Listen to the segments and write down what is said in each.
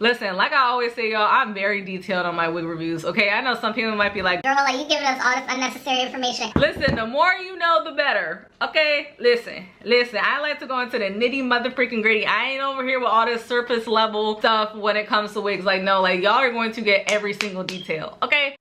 Listen, like I always say, y'all, I'm very detailed on my wig reviews, okay? I know some people might be like, girl, like you giving us all this unnecessary information. Listen, the more you know, the better, okay? Listen, I like to go into the nitty mother freaking gritty. I ain't over here with all this surface level stuff when it comes to wigs. Like, no, like y'all are going to get every single detail, okay?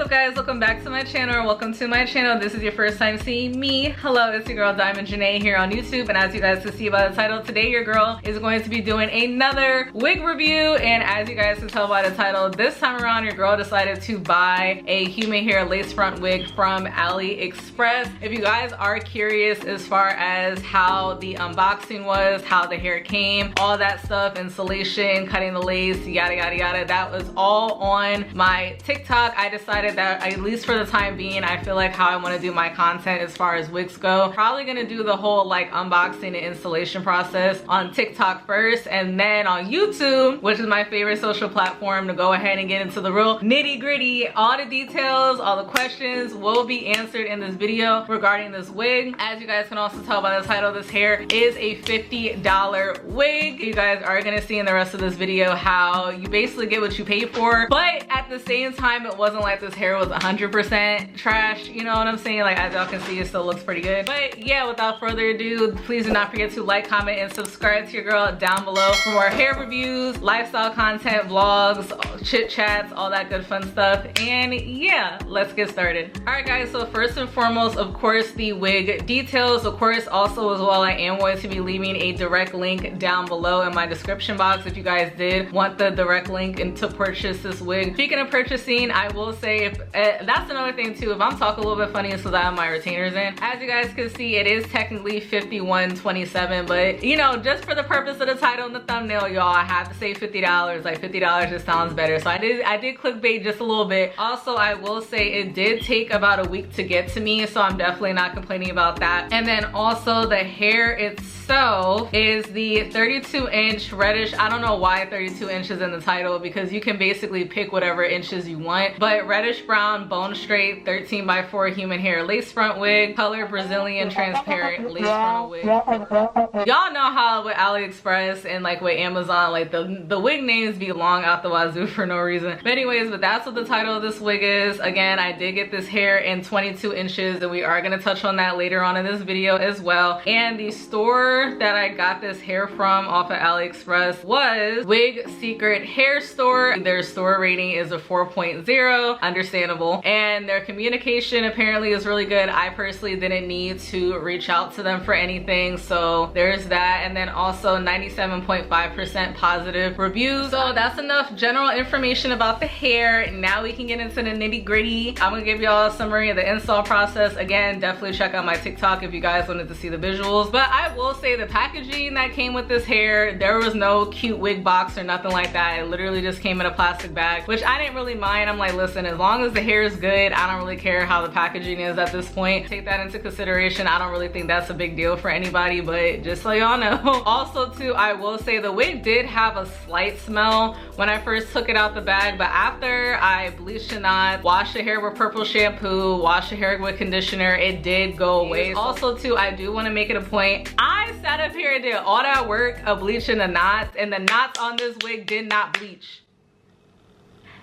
Guys, welcome back to my channel, or welcome to my channel. This is your first time seeing me. Hello, it's your girl Diamond Janay here on YouTube, and as you guys can see by the title, today your girl is going to be doing another wig review. And as you guys can tell by the title, this time around your girl decided to buy a human hair lace front wig from Aliexpress. If you guys are curious as far as how the unboxing was, how the hair came, all that stuff, installation, cutting the lace, yada yada yada, that was all on my TikTok. I decided that at least for the time being, I feel like how I want to do my content as far as wigs go, probably gonna do the whole like unboxing and installation process on TikTok first, and then on YouTube, which is my favorite social platform, to go ahead and get into the real nitty gritty. All the details, all the questions will be answered in this video regarding this wig. As you guys can also tell by the title, this hair is a $50 wig. You guys are gonna see in the rest of this video how you basically get what you pay for, but at the same time, it wasn't like this hair was 100% trash, you know what I'm saying? Like, as y'all can see, it still looks pretty good. But yeah, without further ado, please do not forget to like, comment, and subscribe to your girl down below for more hair reviews, lifestyle content, vlogs, chit chats, all that good fun stuff. And yeah, let's get started. All right guys, so first and foremost, of course, the wig details. Of course, also as well, I am going to be leaving a direct link down below in my description box if you guys did want the direct link and to purchase this wig. Speaking of purchasing, I will say, if that's another thing too, if I'm talking a little bit funny, it's because I have my retainers in. As you guys can see, it is technically $51.27, but you know, just for the purpose of the title and the thumbnail, y'all, I have to say $50. Like $50 just sounds better, so I did clickbait just a little bit. Also, I will say it did take about a week to get to me, so I'm definitely not complaining about that. And then also the hair itself is the 32-inch reddish. I don't know why 32 inches in the title, because you can basically pick whatever inches you want, but reddish brown bone straight 13x4 human hair lace front wig, color Brazilian transparent lace front wig. Y'all know how with Aliexpress and like with Amazon, like the wig names be long out the wazoo for no reason. But anyways, but that's what the title of this wig is. Again, I did get this hair in 22 inches, and we are going to touch on that later on in this video as well. And the store that I got this hair from off of Aliexpress was Wig Secret Hair Store. Their store rating is a 4.0, understandable, and their communication apparently is really good. I personally didn't need to reach out to them for anything, so there's that. And then also 97.5% positive reviews. So that's enough general information about the hair. Now we can get into the nitty gritty. I'm gonna give y'all a summary of the install process. Again, definitely check out my TikTok if you guys wanted to see the visuals. But I will say the packaging that came with this hair, there was no cute wig box or nothing like that. It literally just came in a plastic bag, which I didn't really mind. I'm like, listen, as long as the hair is good, I don't really care how the packaging is at this point. Take that into consideration. I don't really think that's a big deal for anybody, but just so y'all know. Also too, I will say the wig did have a slight smell when I first took it out the bag, but after I bleached the knots, washed the hair with purple shampoo, washed the hair with conditioner, it did go away. Also too, I do want to make it a point, I sat up here and did all that work of bleaching the knots, and the knots on this wig did not bleach.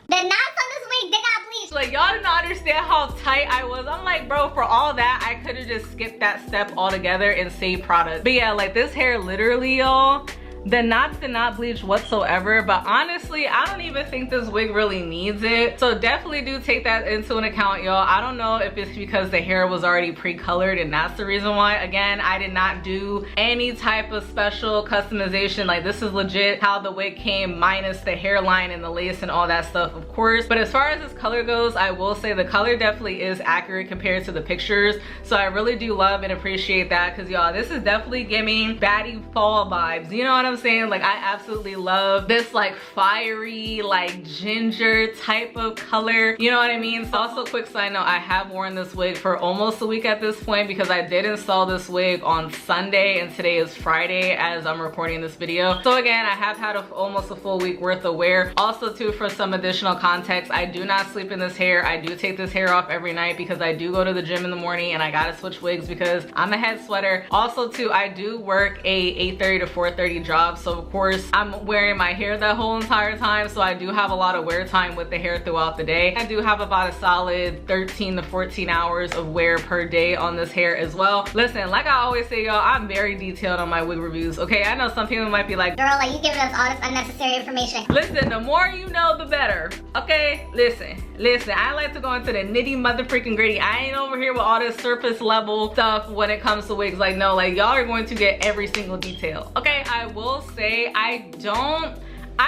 The knots on this wig did not bleach. Like, y'all did not understand how tight I was. I'm like, bro, for all that, I could have just skipped that step altogether and saved product. But yeah, like this hair literally, y'all, the knots did not bleach whatsoever. But honestly, I don't even think this wig really needs it, so definitely do take that into an account, y'all. I don't know if it's because the hair was already pre-colored and that's the reason why. Again, I did not do any type of special customization. Like, this is legit how the wig came, minus the hairline and the lace and all that stuff, of course. But as far as this color goes, I will say the color definitely is accurate compared to the pictures, so I really do love and appreciate that, because y'all, this is definitely giving baddie fall vibes, you know what I'm saying? Like I absolutely love this like fiery, like ginger type of color. You know what I mean? So also, quick side note, I have worn this wig for almost a week at this point because I did install this wig on Sunday and today is Friday as I'm recording this video. So again, I have had almost a full week worth of wear. Also too, for some additional context, I do not sleep in this hair. I do take this hair off every night because I do go to the gym in the morning and I gotta switch wigs because I'm a head sweater. Also too, I do work a 8:30 to 4:30 job, so of course I'm wearing my hair that whole entire time, so I do have a lot of wear time with the hair throughout the day. I do have about a solid 13 to 14 hours of wear per day on this hair as well. Listen, like I always say, y'all, I'm very detailed on my wig reviews, okay? I know some people might be like, girl, like you giving us all this unnecessary information. Listen, the more you know, the better, okay? Listen, I like to go into the nitty mother freaking gritty. I ain't over here with all this surface level stuff when it comes to wigs. Like, no, like y'all are going to get every single detail, okay? I will say, I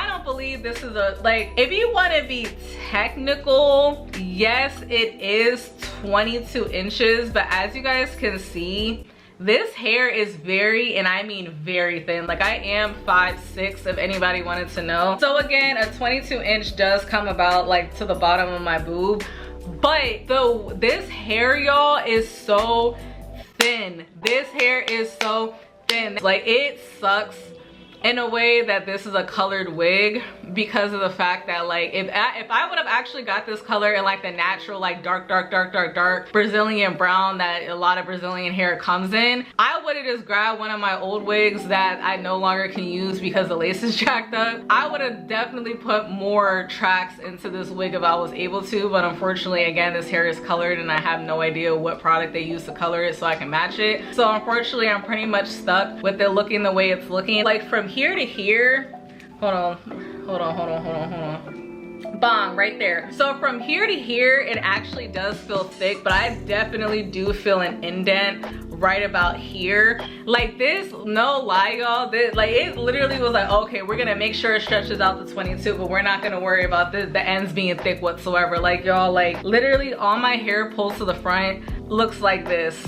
don't believe this is a, like, if you want to be technical, yes, it is 22 inches, but as you guys can see, this hair is very, and I mean very thin. Like I am 5'6", if anybody wanted to know. So again, a 22 inch does come about like to the bottom of my boob, but this hair, y'all, is so thin. This hair is so thin. Like it sucks in a way that this is a colored wig because of the fact that like if I would have actually got this color in like the natural like dark Brazilian brown that a lot of Brazilian hair comes in, I would have just grabbed one of my old wigs that I no longer can use because the lace is jacked up. I would have definitely put more tracks into this wig if I was able to, but unfortunately, again, this hair is colored and I have no idea what product they use to color it so I can match it. So unfortunately, I'm pretty much stuck with it looking the way it's looking. Like from here to here, hold on, bong, right there. So from here to here, it actually does feel thick, but I definitely do feel an indent right about here. Like this, no lie, y'all, this, like it literally was like, okay, we're gonna make sure it stretches out to 22, but we're not gonna worry about the ends being thick whatsoever. Like y'all, like literally all my hair pulls to the front looks like this.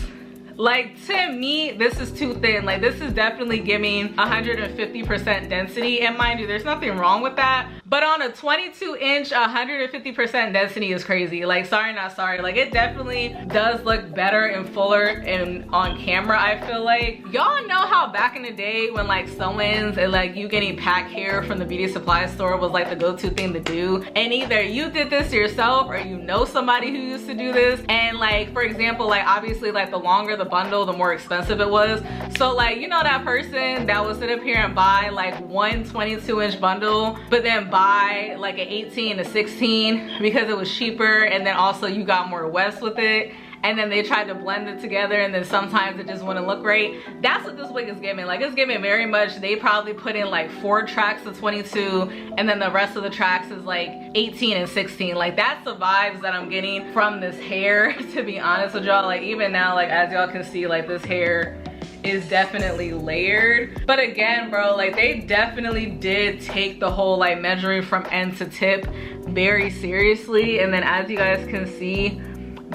Like to me, this is too thin. Like this is definitely giving 150% density, and mind you, there's nothing wrong with that, but on a 22 inch 150% density is crazy. Like sorry not sorry, like it definitely does look better and fuller and on camera. I feel like y'all know how back in the day when like sew-ins and like you getting pack hair from the beauty supply store was like the go-to thing to do, and either you did this yourself or you know somebody who used to do this. And like for example, like obviously like the longer the bundle, the more expensive it was. So like, you know that person that would sit up here and buy like one 22 inch bundle, but then buy like an 18 to 16 because it was cheaper, and then also you got more wefts with it, and then they tried to blend it together, and then sometimes it just wouldn't look great. That's what this wig is giving. Like it's giving very much, they probably put in like 4 tracks of 22 and then the rest of the tracks is like 18 and 16. Like that's the vibes that I'm getting from this hair, to be honest with y'all. Like even now, like as y'all can see, like this hair is definitely layered. But again, bro, like they definitely did take the whole like measuring from end to tip very seriously. And then as you guys can see,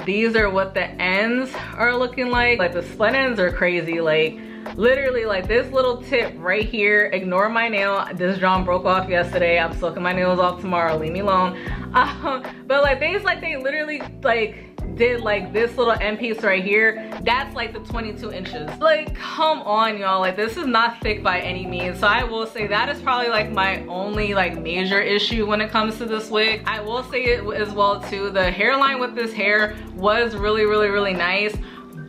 these are what the ends are looking like. Like the split ends are crazy. Like literally like this little tip right here, ignore my nail, this drum broke off yesterday, I'm soaking my nails off tomorrow, leave me alone. But like they literally like did like this little end piece right here, that's like the 22 inches. Like come on, y'all, like this is not thick by any means. So I will say that is probably like my only like major issue when it comes to this wig. I will say it as well too, the hairline with this hair was really nice,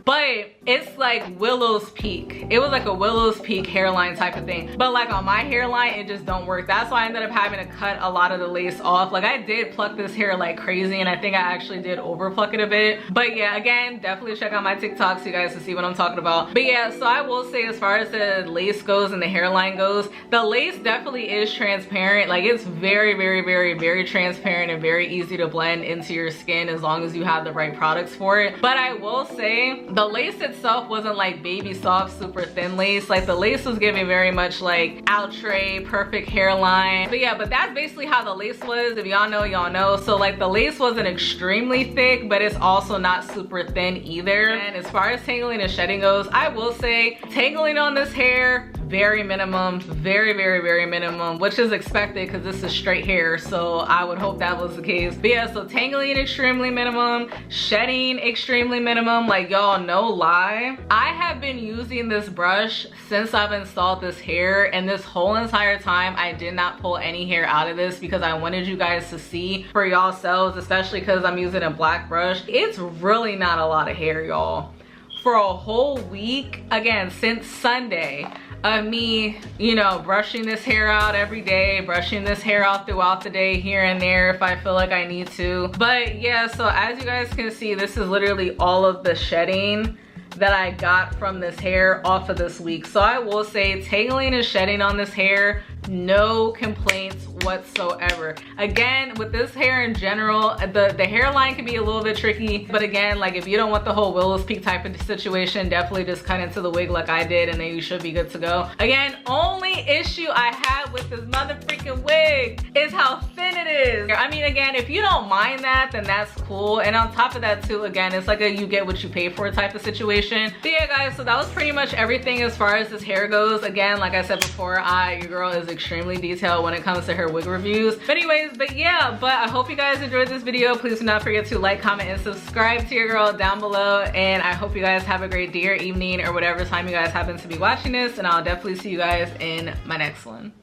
but it's like Willow's Peak. It was like a Willow's Peak hairline type of thing, but like on my hairline it just don't work. That's why I ended up having to cut a lot of the lace off. Like I did pluck this hair like crazy, and I think I actually did over pluck it a bit. But yeah, again, definitely check out my TikTok so you guys can see what I'm talking about. But yeah, so I will say as far as the lace goes and the hairline goes, the lace definitely is transparent. Like it's very transparent and very easy to blend into your skin as long as you have the right products for it. But I will say the lace itself wasn't like baby soft super thin lace. Like the lace was giving very much like outre, perfect hairline. But yeah, but that's basically how the lace was. If y'all know, y'all know. So like the lace wasn't extremely thick, but it's also not super thin either. And as far as tangling and shedding goes, I will say tangling on this hair very minimum, very minimum, which is expected because this is straight hair, so I would hope that was the case. But yeah, so tangling extremely minimum, shedding extremely minimum. Like, y'all, no lie, I have been using this brush since I've installed this hair, and this whole entire time I did not pull any hair out of this because I wanted you guys to see for y'all selves, especially because I'm using a black brush. It's really not a lot of hair, y'all. For a whole week, again, since Sunday, of me, you know, brushing this hair out every day, brushing this hair out throughout the day here and there if I feel like I need to. But yeah, so as you guys can see, this is literally all of the shedding that I got from this hair off of this week. So I will say, tangling and shedding on this hair, no complaints whatsoever. Again, with this hair in general, the hairline can be a little bit tricky, but again, like if you don't want the whole Willow's Peak type of situation, definitely just cut into the wig like I did and then you should be good to go. Again, only issue I have with this mother freaking wig is how thin it is. I mean, again, if you don't mind that, then that's cool. And on top of that too, again, it's like a you get what you pay for type of situation. But yeah guys, so that was pretty much everything as far as this hair goes. Again, like I said before, your girl is extremely detailed when it comes to her wig reviews. But anyways, but yeah, but I hope you guys enjoyed this video. Please do not forget to like, comment, and subscribe to your girl down below. And I hope you guys have a great day or evening or whatever time you guys happen to be watching this. And I'll definitely see you guys in my next one.